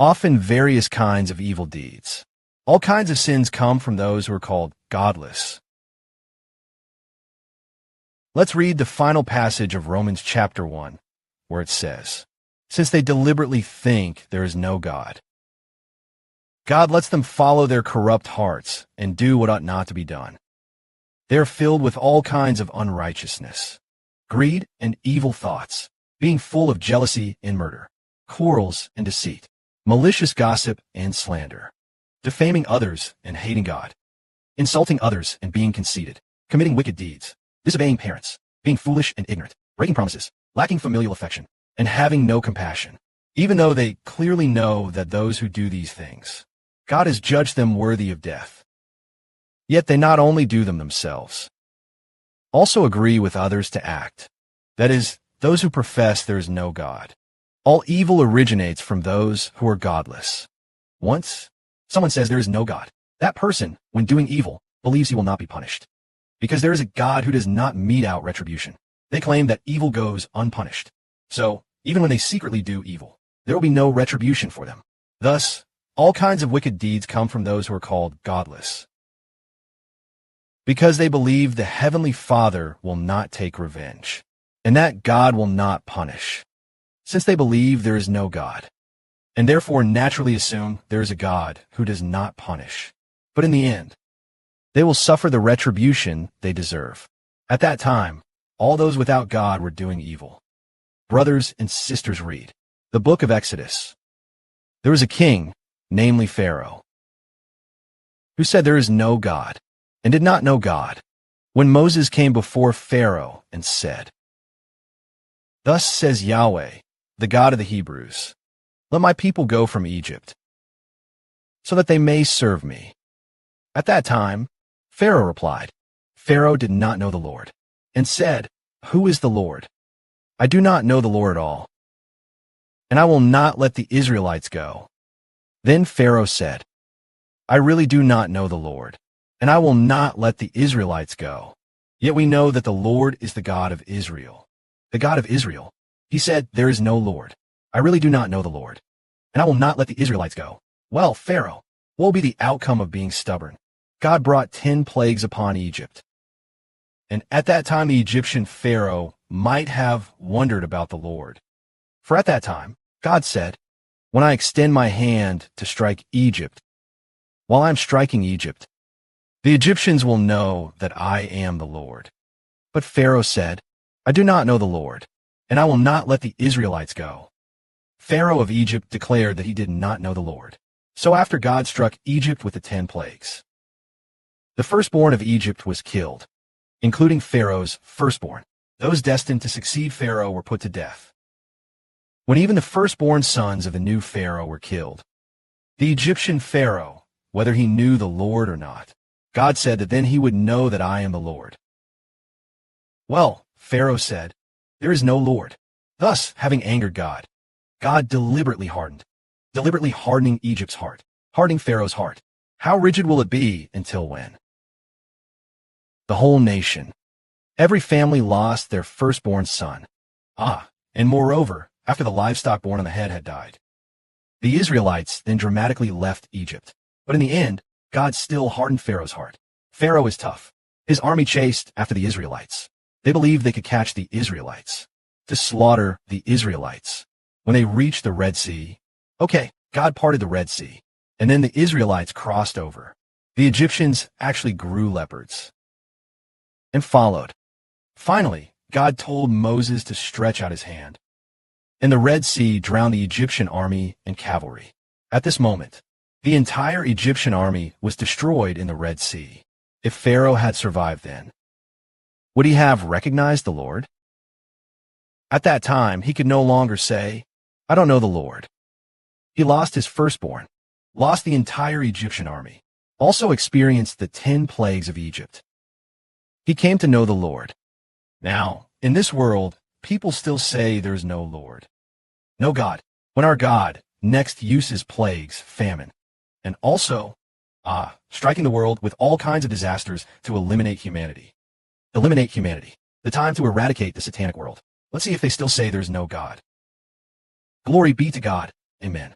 often various kinds of evil deeds. All kinds of sins come from those who are called godless. Let's read the final passage of Romans chapter 1, where it says, "Since they deliberately think there is no God, God lets them follow their corrupt hearts and do what ought not to be done. They are filled with all kinds of unrighteousness, greed and evil thoughts, being full of jealousy and murder, quarrels and deceit, malicious gossip and slander, defaming others and hating God, insulting others and being conceited, committing wicked deeds, disobeying parents, being foolish and ignorant, breaking promises, lacking familial affection, and having no compassion, even though they clearly know that those who do these things, God has judged them worthy of death. Yet they not only do them themselves, also agree with others to act, that is, those who profess there is no God. All evil originates from those who are godless. Once someone says there is no God, that person, when doing evil, believes he will not be punished, because there is a God who does not mete out retribution. They claim that evil goes unpunished. So, even when they secretly do evil, there will be no retribution for them. Thus, all kinds of wicked deeds come from those who are called godless, because they believe the Heavenly Father will not take revenge, and that God will not punish, since they believe there is no God, and therefore naturally assume there is a God who does not punish. But in the end, they will suffer the retribution they deserve. At that time, all those without God were doing evil. Brothers and sisters, read the book of Exodus. There was a king, namely Pharaoh, who said there is no God, and did not know God. When Moses came before Pharaoh and said, "Thus says Yahweh, the God of the Hebrews, let my people go from Egypt, so that they may serve me." At that time, Pharaoh replied, Pharaoh did not know the Lord, and said, "Who is the Lord? I do not know the Lord at all, and I will not let the Israelites go." Then Pharaoh said, "I really do not know the Lord, and I will not let the Israelites go. Yet we know that the Lord is the God of Israel." The God of Israel. He said, "There is no Lord. I really do not know the Lord, and I will not let the Israelites go." Well, Pharaoh, what will be the outcome of being stubborn? God brought 10 plagues upon Egypt. And at that time the Egyptian Pharaoh might have wondered about the Lord. For at that time, God said, "When I extend my hand to strike Egypt, while I am striking Egypt, the Egyptians will know that I am the Lord." But Pharaoh said, "I do not know the Lord, and I will not let the Israelites go." Pharaoh of Egypt declared that he did not know the Lord. So after God struck Egypt with the 10 plagues, the firstborn of Egypt was killed, including Pharaoh's firstborn. Those destined to succeed Pharaoh were put to death. When even the firstborn sons of the new Pharaoh were killed, the Egyptian Pharaoh, whether he knew the Lord or not, God said that then he would know that I am the Lord. Well, Pharaoh said, "There is no Lord." Thus, having angered God, God deliberately hardening Egypt's heart, hardening Pharaoh's heart. How rigid will it be until when? The whole nation, every family lost their firstborn son. And moreover, after the livestock born on the head had died. The Israelites then dramatically left Egypt. But in the end, God still hardened Pharaoh's heart. Pharaoh is tough. His army chased after the Israelites. They believed they could catch the Israelites, to slaughter the Israelites. When they reached the Red Sea, God parted the Red Sea, and then the Israelites crossed over. The Egyptians actually grew leopards and followed. Finally, God told Moses to stretch out his hand, and the Red Sea drowned the Egyptian army and cavalry. At this moment, the entire Egyptian army was destroyed in the Red Sea. If Pharaoh had survived then, would he have recognized the Lord? At that time, he could no longer say, "I don't know the Lord." He lost his firstborn, lost the entire Egyptian army, also experienced the 10 plagues of Egypt. He came to know the Lord. Now, in this world, people still say there is no Lord, no God, when our God next uses plagues, famine, and also, striking the world with all kinds of disasters to eliminate humanity. Eliminate humanity. The time to eradicate the satanic world. Let's see if they still say there's no God. Glory be to God. Amen.